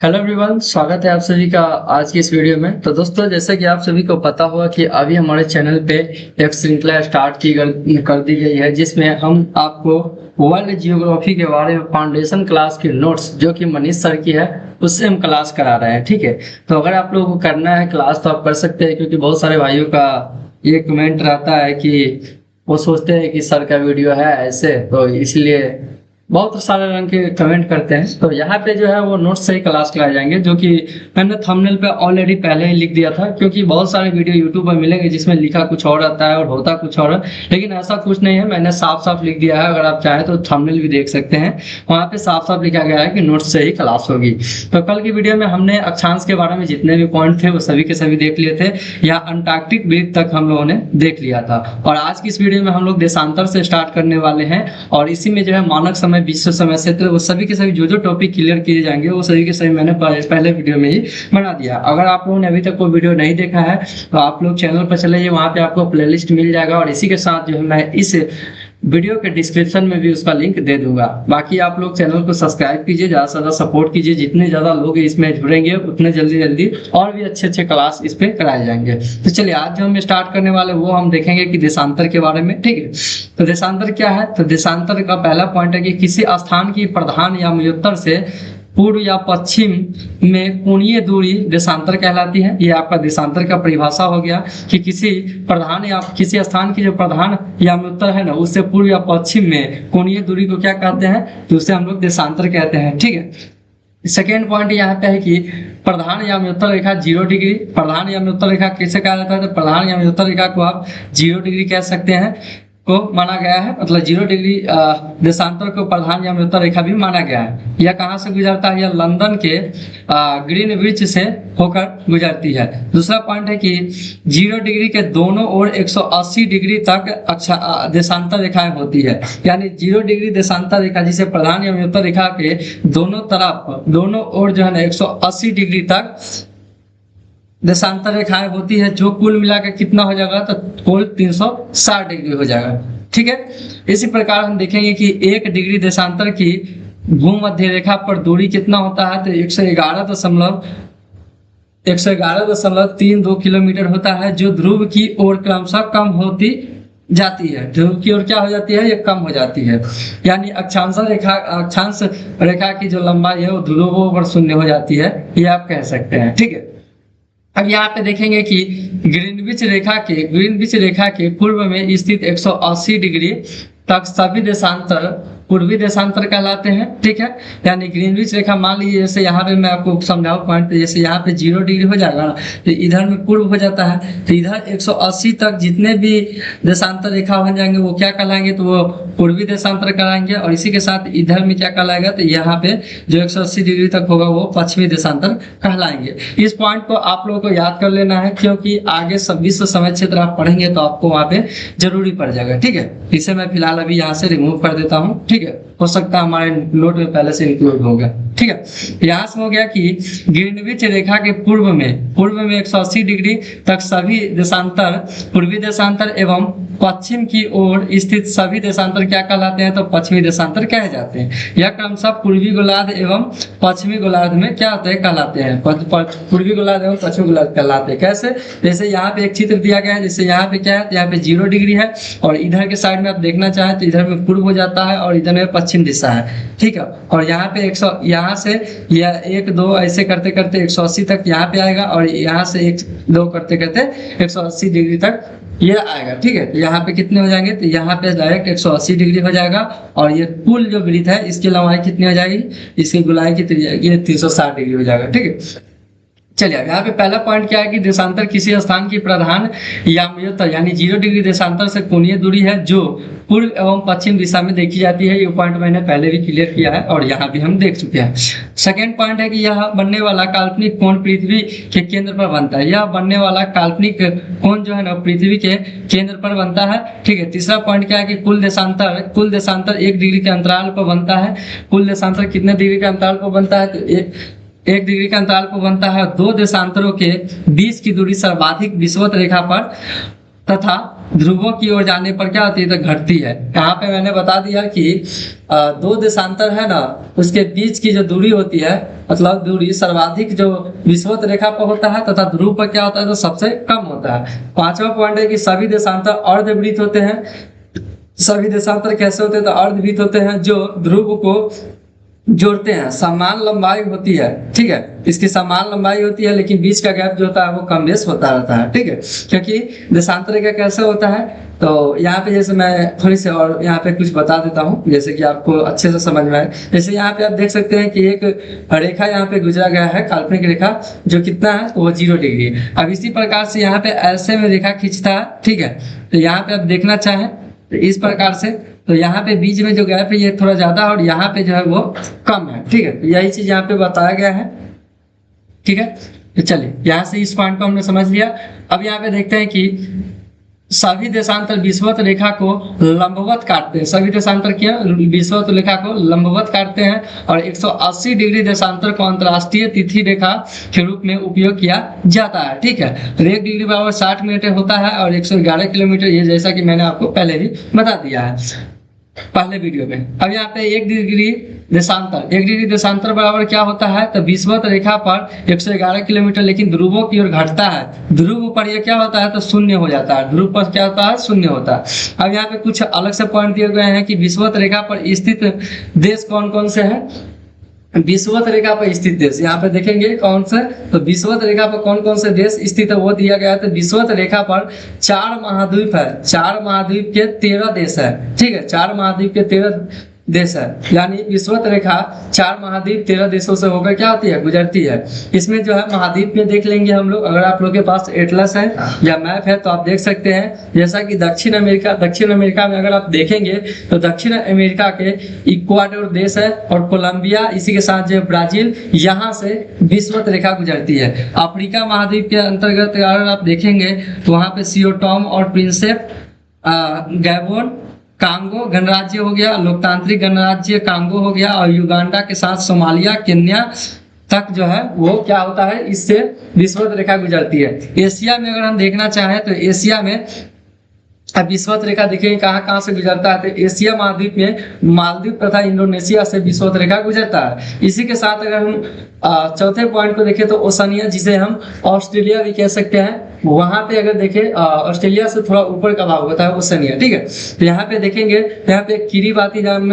Hello everyone, स्वागत है आप सभी का आज की इस वीडियो में। तो दोस्तों, जैसा कि आप सभी को पता होगा कि अभी हमारे चैनल पे एक श्रृंखला स्टार्ट कर दी गई है, जिसमें हम आपको वर्ल्ड जियोग्राफी के बारे में फाउंडेशन क्लास की नोट्स जो कि मनीष सर की है उससे हम क्लास करा रहे हैं। ठीक है, तो अगर आप लोगों को करना है क्लास तो आप कर सकते हैं, क्योंकि बहुत सारे भाइयों का ये कमेंट रहता है कि वो सोचते हैं कि सर का वीडियो है ऐसे, तो इसलिए बहुत सारे रंग के कमेंट करते हैं। तो यहाँ पे जो है वो नोट्स से ही क्लास कराए जाएंगे, जो कि मैंने थंबनेल पे ऑलरेडी पहले ही लिख दिया था, क्योंकि बहुत सारे वीडियो यूट्यूब पर मिलेंगे जिसमें लिखा कुछ और रहता है और होता कुछ और है, लेकिन ऐसा कुछ नहीं है। मैंने साफ साफ लिख दिया है, अगर आप चाहें तो थंबनेल भी देख सकते हैं, वहाँ पे साफ साफ लिखा गया है कि नोट्स से ही क्लास होगी। तो कल की वीडियो में हमने अक्षांश के बारे में जितने भी पॉइंट थे वो सभी के सभी देख लिए थे, या अंटार्कटिक द्वीप तक हम लोगों ने देख लिया था। और आज की इस वीडियो में हम लोग देशांतर से स्टार्ट करने वाले हैं, और इसी में जो है मानक समय, विश्व समय से, वो सभी के सभी जो टॉपिक क्लियर किए जाएंगे वो सभी के सभी मैंने पहले वीडियो में ही बना दिया। अगर आप लोगों ने अभी तक वो वीडियो नहीं देखा है तो आप लोग चैनल पर चले जाइए, वहां पे आपको प्लेलिस्ट मिल जाएगा, और इसी के साथ जो है मैं इस वीडियो के डिस्क्रिप्शन में भी उसका लिंक दे दूंगा। बाकी आप लोग चैनल को सब्सक्राइब कीजिए, ज्यादा से ज्यादा सपोर्ट कीजिए, जितने ज्यादा लोग इसमें जुड़ेंगे उतने जल्दी जल्दी और भी अच्छे अच्छे क्लास इस पे कराए जाएंगे। तो चलिए, आज जो हम स्टार्ट करने वाले वो हम देखेंगे कि देशांतर के बारे में। ठीक है, तो देशांतर क्या है? तो देशांतर का पहला पॉइंट है कि किसी स्थान की प्रधान या मध्योत्तर से पूर्व या पश्चिम में कोणीय दूरी देशांतर कहलाती है। ये आपका देशांतर का परिभाषा हो गया कि किसी प्रधान या किसी स्थान की जो प्रधान या मध्योत्तर है ना, उससे पूर्व या पश्चिम में कोणीय दूरी को क्या कहते हैं? तो उसे हम लोग देशांतर कहते हैं। ठीक है, सेकेंड पॉइंट यहाँ पे है कि प्रधान या मध्योत्तर रेखा 0 डिग्री। प्रधान या मध्योत्तर रेखा कैसे कहा जाता है? तो प्रधान या मध्योत्तर रेखा को आप 0 डिग्री कह सकते हैं को माना गया है, मतलब 0 डिग्री देशांतर को प्रधान या मध्योत्तर रेखा भी माना गया है। यह कहाँ से गुजरता है? यह लंदन के ग्रीनविच से होकर गुजरती है। दूसरा पॉइंट है कि 0 डिग्री के दोनों ओर 180 डिग्री तक देशांतर रेखाएं होती है। यानी 0 डिग्री देशांतर रेखा जिसे प्रधान या मध्योत्तर रेखा के दोनों तरफ, दोनों ओर जो है ना 180 डिग्री तक देशांतर रेखाएं होती है, जो कुल मिलाकर कितना हो जाएगा? तो कुल 360 डिग्री हो जाएगा। ठीक है, इसी प्रकार हम देखेंगे कि 1 डिग्री देशांतर की भूमध्य रेखा पर दूरी कितना होता है? तो 111.32 किलोमीटर होता है, जो ध्रुव की ओर क्रमशः कम होती जाती है। ध्रुव की ओर क्या हो जाती है? ये कम हो जाती है। यानी अक्षांश रेखा की जो लंबाई है वो ध्रुवों पर शून्य हो जाती है, ये आप कह सकते हैं। ठीक है, अब यहाँ पे देखेंगे कि ग्रीनविच रेखा के पूर्व में स्थित 180 डिग्री तक सभी देशांतर पूर्वी देशांतर कहलाते हैं। ठीक है, यानी ग्रीनविच रेखा, मान लीजिए जैसे यहाँ पे मैं आपको समझाऊं पॉइंट, जैसे यहाँ पे 0 डिग्री हो जाएगा ना, तो इधर में पूर्व हो जाता है, तो इधर 180 तक जितने भी देशांतर रेखा बन जाएंगे वो क्या कहलाएंगे? तो वो पूर्वी देशांतर कहलाएंगे। और इसी के साथ इधर में क्या कहलाएगा? तो यहाँ पे जो 180 डिग्री तक होगा वो पश्चिमी देशांतर कहलाएंगे। इस पॉइंट को आप लोगों को याद कर लेना है, क्योंकि आगे विश्व समय क्षेत्र आप पढ़ेंगे तो आपको वहाँ पे जरूरी पड़ जाएगा। ठीक है, इसे मैं फिलहाल अभी यहाँ से रिमूव कर देता हूँ। ठीक है, हो सकता है हमारे नोट में पहले से इंक्लूड हो गया। ठीक है, यहाँ से हो गया कि ग्रीनविच रेखा के पूर्व में 180 डिग्री तक सभी देशांतर पूर्वी देशांतर एवं पश्चिम की ओर स्थित सभी देशांतर क्या कहलाते हैं? तो पश्चिमी देशांतर कहे जाते हैं। यह क्रमशः पूर्वी गोलार्ध एवं पश्चिमी गोलार्ध में क्या होते हैं? कहलाते हैं। पूर्वी गोलार्ध एवं पश्चिमी गोलार्ध कहलाते हैं। कैसे? जैसे यहाँ पे एक चित्र दिया गया है, जैसे यहाँ पे क्या है? यहाँ पे 0 डिग्री है, और इधर के साइड में आप देखना चाहें तो इधर में पूर्व हो जाता है और इधर में पश्चिम दिशा है। ठीक है, और यहाँ पे 100 यहाँ से यह 1 2 ऐसे करते करते 180 तक यहाँ पे आएगा, और यहाँ से 1 2 करते करते 180 डिग्री तक ये आएगा। ठीक है, तो यहाँ पे कितने हो जाएंगे? तो यहाँ पे डायरेक्ट 180 डिग्री हो जाएगा, और ये कुल जो वृत्त है इसकी लंबाई कितनी हो जाएगी? इसकी गोलाई कितनी जाएगी? 360 डिग्री हो जाएगा। ठीक है, चलिए यहाँ पे पहला पॉइंट क्या है कि देशांतर किसी स्थान की प्रधान या मध्योत्तर यानी 0 डिग्री देशांतर से कोणीय दूरी है जो पूर्व एवं पश्चिम दिशा में देखी जाती है। ये पॉइंट मैंने पहले भी क्लियर किया है और यहाँ भी हम देख चुके हैं। सेकेंड पॉइंट है कि यह बनने वाला काल्पनिक कोण पृथ्वी के केंद्र पर बनता है। यह बनने वाला काल्पनिक कोण जो है ना पृथ्वी के केंद्र पर बनता है। ठीक है, तीसरा पॉइंट क्या है कि कुल देशांतर 1 डिग्री के अंतराल पर बनता है। कुल देशांतर कितने डिग्री के अंतराल पर बनता है? तो 1 डिग्री का अंतराल पर बनता है। 2 देशांतरों के बीच की दूरी सर्वाधिक विषुवत रेखा पर तथा ध्रुवों की ओर जाने पर क्या होती है, तो घटती है। यहाँ पे मैंने बता दिया कि दो देशांतर है ना, उसके बीच की जो दूरी होती है, मतलब दूरी सर्वाधिक जो विषुवत रेखा पर होता है तथा ध्रुव पर क्या होता है, तो सबसे कम होता है। पांचवा पॉइंट है कि सभी देशांतर अर्धवृत्त होते हैं। सभी देशांतर कैसे होते हैं, तो अर्धवृत्त होते हैं जो ध्रुव को जोड़ते हैं। समान लंबाई होती है, ठीक है, इसकी समान लंबाई होती है, लेकिन बीच का गैप जो होता है वो कम बेस होता रहता है, ठीक है। क्योंकि देशांतर रेखा कैसे होता है, तो यहाँ पे जैसे मैं थोड़ी सी और यहाँ पे कुछ बता देता हूँ, जैसे कि आपको अच्छे से समझ में आए। जैसे यहाँ पे आप देख सकते हैं कि एक रेखा यहाँ पे गुजरा गया है, काल्पनिक रेखा, जो कितना है, वो 0 डिग्री है। अब इसी प्रकार से यहाँ पे ऐसे में रेखा खींचता है, ठीक है। तो यहाँ पे आप देखना चाहें तो इस प्रकार से, तो यहाँ पे बीच में जो गैप है ये थोड़ा ज्यादा और यहाँ पे जो है वो कम है, ठीक है। यही चीज यहाँ पे बताया गया है, ठीक है। तो चलिए यहाँ से इस पॉइंट को हमने समझ लिया। अब यहाँ पे देखते हैं कि सभी देशांतर विषुवत रेखा को लंबवत काटते हैं। सभी देशांतर क्या, विषुवत रेखा को लंबवत काटते हैं और 180 डिग्री देशांतर को अंतरराष्ट्रीय तिथि रेखा के रूप में उपयोग किया जाता है, ठीक है। तो 1 डिग्री बराबर 60 मिनट होता है और 111 किलोमीटर, ये जैसा कि मैंने आपको पहले ही बता दिया है पहले वीडियो में। अब यहाँ पे 1 डिग्री देशांतर, 1 डिग्री देशांतर बराबर क्या होता है, तो विषुवत रेखा पर 111 किलोमीटर, लेकिन ध्रुवों की ओर घटता है। ध्रुव पर ये क्या होता है, तो शून्य हो जाता है। ध्रुव पर क्या होता है, शून्य होता है। अब यहाँ पे कुछ अलग से पॉइंट दिए गए हैं कि विषुवत रेखा पर स्थित देश कौन कौन से हैं। विषुवत रेखा पर स्थित देश यहाँ पे देखेंगे कौन से, तो विषुवत रेखा पर कौन कौन से देश स्थित है वो दिया गया है। तो विषुवत रेखा पर 4 महाद्वीप है, 4 महाद्वीप के 13 देश है, ठीक है। 4 महाद्वीप के 13 देश है, यानी विषुवत रेखा 4 महाद्वीप 13 देशों से होकर क्या होती है, गुजरती है। इसमें जो है महाद्वीप में देख लेंगे हम लोग, अगर आप लोग के पास एटलस है या मैप है तो आप देख सकते हैं, जैसा कि दक्षिण अमेरिका में अगर आप देखेंगे तो दक्षिण अमेरिका के इक्वाडोर देश है और कोलंबिया, इसी के साथ जो ब्राजील, यहाँ से विषुवत रेखा गुजरती है। अफ्रीका महाद्वीप के अंतर्गत अगर आप देखेंगे तो वहाँ पे सियो टॉम और प्रिंसेप, गैबोन, कांगो गणराज्य हो गया, लोकतांत्रिक गणराज्य कांगो हो गया, और युगांडा के साथ सोमालिया, केन्या तक जो है वो क्या होता है, इससे विषुवत रेखा गुजरती है। एशिया में अगर हम देखना चाहें तो एशिया में अब विषुवत रेखा देखिए कहाँ कहाँ से गुजरता है, तो एशिया महाद्वीप में मालदीव तथा इंडोनेशिया से विषुवत रेखा गुजरता है। इसी के साथ अगर हम चौथे पॉइंट को देखें तो ओशनिया, जिसे हम ऑस्ट्रेलिया भी कह सकते हैं, वहां पे अगर देखें ऑस्ट्रेलिया से थोड़ा ऊपर का भाग होता है ओशनिया, ठीक है। तो यहाँ पे देखेंगे, यहाँ पे किरीबाती नाम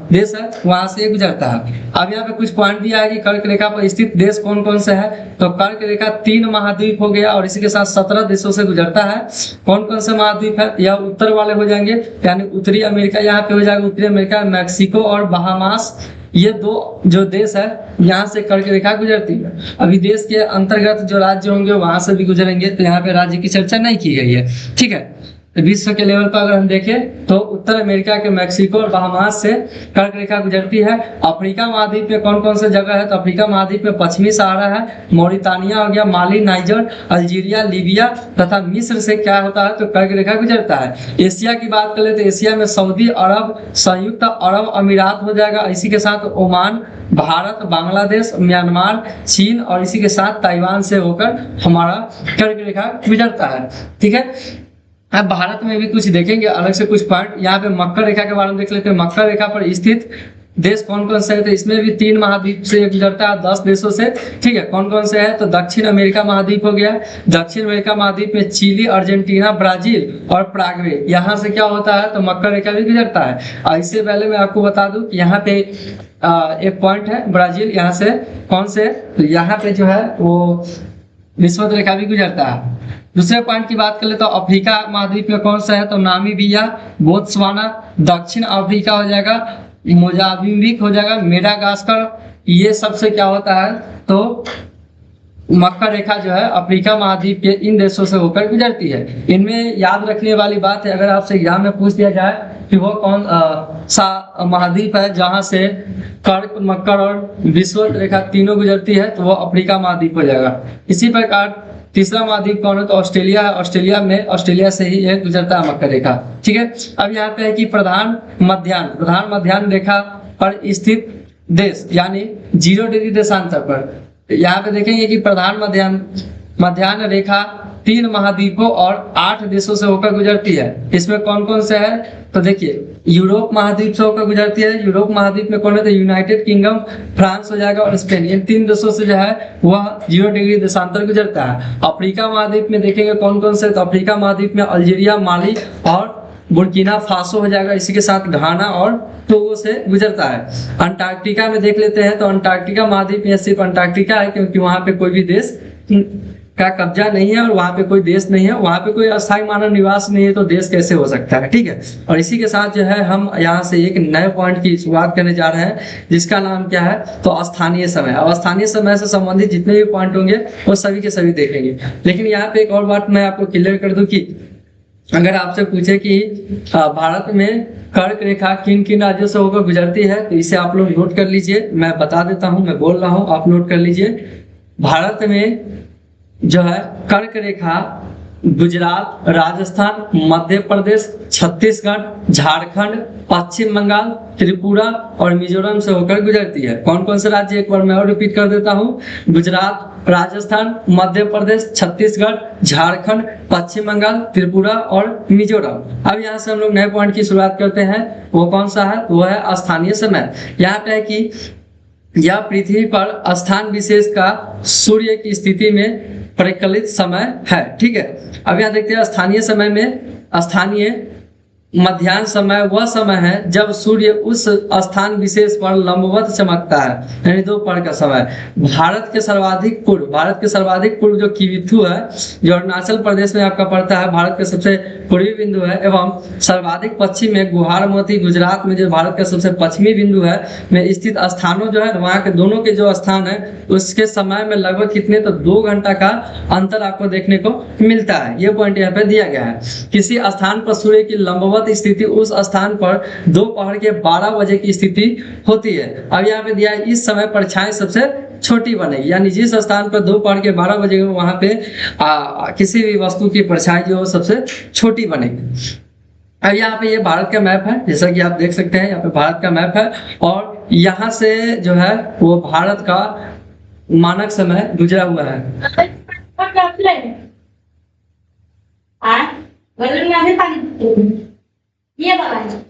देश है, वहां से गुजरता है। अब यहाँ पे कुछ पॉइंट दिया है कि कर्क रेखा पर स्थित देश कौन कौन से है, तो कर्क रेखा 3 महाद्वीप हो गया और इसी के साथ 17 देशों से गुजरता है। कौन कौन से महाद्वीप है, यह उत्तर वाले हो जाएंगे, यानी उत्तरी अमेरिका यहाँ पे हो जाएगा, उत्तरी अमेरिका, मैक्सिको और बहामास, ये 2 जो देश है यहाँ से कर्क रेखा गुजरती है। अभी देश के अंतर्गत जो राज्य होंगे वहां से भी गुजरेंगे, तो यहाँ पे राज्य की चर्चा नहीं की गई है, ठीक है। विश्व के लेवल पर अगर हम देखें तो उत्तर अमेरिका के मैक्सिको और बहामास से कर्क रेखा गुजरती है। अफ्रीका महाद्वीप में कौन कौन से जगह है, तो अफ्रीका महाद्वीप में पश्चिमी सहारा है, मॉरिटानिया हो गया, माली, नाइजर, अल्जीरिया, लीबिया तथा मिस्र से क्या होता है, तो कर्क रेखा गुजरता है। एशिया की बात करें तो एशिया में सऊदी अरब, संयुक्त अरब अमीरात हो जाएगा, इसी के साथ ओमान, भारत, बांग्लादेश, म्यांमार, चीन और इसी के साथ ताइवान से होकर हमारा कर्क रेखा गुजरता है, ठीक है। अब भारत में भी कुछ देखेंगे अलग से कुछ पॉइंट, यहाँ पे मकर रेखा के बारे में देख लेते हैं। मकर रेखा पर स्थित देश कौन कौन से है, तो इसमें भी 3 महाद्वीप से गुजरता है, 10 देशों से, ठीक है। कौन कौन से है, तो दक्षिण अमेरिका महाद्वीप हो गया, दक्षिण अमेरिका महाद्वीप में चिली, अर्जेंटीना, ब्राजील और प्रागवे, यहाँ से क्या होता है, तो मकर रेखा भी गुजरता है। और इससे पहले मैं आपको बता दूं कि यहाँ पे एक पॉइंट है ब्राजील, यहाँ से कौन से, तो यहाँ पे जो है वो विषुवत रेखा भी गुजरता है। दूसरे पॉइंट की बात कर ले तो अफ्रीका महाद्वीप में कौन सा है, तो नामीबिया, बोत्सवाना, दक्षिण अफ्रीका हो जाएगा, मोजाम्बिक हो जाएगा, मेडागास्कर, ये सबसे क्या होता है, तो मकर रेखा जो है अफ्रीका महाद्वीप के इन देशों से होकर गुजरती है। इनमें याद रखने वाली बात है, अगर आपसे एग्जाम में पूछ दिया जाए कि वो कौन सा महाद्वीप है जहां से कर्क, मकर और विषुवत रेखा तीनों गुजरती है, तो वो अफ्रीका महाद्वीप हो जाएगा। इसी प्रकार तीसरा महाद्वीप कौन है, तो ऑस्ट्रेलिया है। ऑस्ट्रेलिया से ही यह गुजरता है मकर रेखा, ठीक है। अब यहाँ पे है कि प्रधान मध्याह्न रेखा पर स्थित देश, यानी 0 डिग्री देशांतर पर, यहाँ पे देखेंगे कि प्रधान मध्याह्न रेखा 3 महाद्वीपों और 8 देशों से होकर गुजरती है। इसमें कौन कौन से है तो देखिए, यूरोप महाद्वीप से होकर गुजरती है। यूरोप महाद्वीप में कौन है तो यूनाइटेड किंगडम, फ्रांस हो जाएगा और स्पेन। इन 3 देशों से जो है वह 0 डिग्री देशांतर गुजरता है। अफ्रीका महाद्वीप में देखेंगे कौन कौन से, तो अफ्रीका महाद्वीप में अल्जीरिया, माली और बुर्किना फासो हो जाएगा। इसी के साथ घाना और टोगो से गुजरता है। अंटार्कटिका में देख लेते हैं, तो अंटार्कटिका महाद्वीप में सिर्फ अंटार्कटिका है, क्योंकि वहां पे कोई भी देश का कब्जा नहीं है और वहां पे कोई देश नहीं है, वहां पे कोई अस्थायी मानव निवास नहीं है, तो देश कैसे हो सकता है, ठीक है। और इसी के साथ जो है हम यहाँ से एक नए पॉइंट की शुरुआत करने जा रहे हैं, जिसका नाम क्या है तो स्थानीय समय। अब स्थानीय समय से संबंधित जितने भी पॉइंट होंगे वो सभी के सभी देखेंगे। लेकिन यहाँ पे एक और बात मैं आपको क्लियर कर दूं कि अगर आपसे पूछे कि भारत में कर्क रेखा किन किन राज्यों से होकर गुजरती है, तो इसे आप लोग नोट कर लीजिए। मैं बता देता हूं, मैं बोल रहा हूं, आप नोट कर लीजिए। भारत में जो है कर्क रेखा गुजरात, राजस्थान, मध्य प्रदेश, छत्तीसगढ़, झारखंड, पश्चिम बंगाल, त्रिपुरा और मिजोरम से होकर गुजरती है। कौन कौन से राज्य, एक बार मैं और रिपीट कर देता हूँ, गुजरात, राजस्थान, मध्य प्रदेश, छत्तीसगढ़, झारखंड, पश्चिम बंगाल, त्रिपुरा और मिजोरम। अब यहाँ से हम लोग नए पॉइंट की शुरुआत करते हैं। वो कौन सा है, वो है स्थानीय समय। यहाँ पे है कि यह पृथ्वी पर स्थान विशेष का सूर्य की स्थिति में परिकलित समय है, ठीक है। अब यहाँ देखते हैं स्थानीय समय में, स्थानीय मध्याह्न समय वह समय है जब सूर्य उस स्थान विशेष पर लंबवत चमकता है, यानी दोपहर का समय। भारत के सर्वाधिक पूर्व जो किविथु है, जो अरुणाचल प्रदेश में आपका पड़ता है, भारत का सबसे पूर्वी बिंदु है, एवं सर्वाधिक पश्चिम में गुहारमती गुजरात में जो भारत का सबसे पश्चिमी बिंदु है में स्थित स्थानों जो है, वहाँ के दोनों के जो स्थान है उसके समय में लगभग कितने तो 2 घंटा का अंतर आपको देखने को मिलता है। ये पॉइंट यहाँ पे दिया गया है। किसी स्थान पर सूर्य की लंबवत स्थिति उस स्थान पर दोपहर के 12 बजे की स्थिति होती है। अब यहाँ पे दिया है इस समय परछाई सबसे छोटी बनेगी, यानी जिस स्थान पर दोपहर के 12 बजे वहां पे किसी भी वस्तु की परछाई जो सबसे छोटी बनेगी। अब यहाँ पे ये भारत का मैप है, जैसा कि आप देख सकते हैं, यहाँ पे भारत का मैप है और यहाँ से जो है वो भारत का मानक समय गुजरा हुआ है। ये वाला है।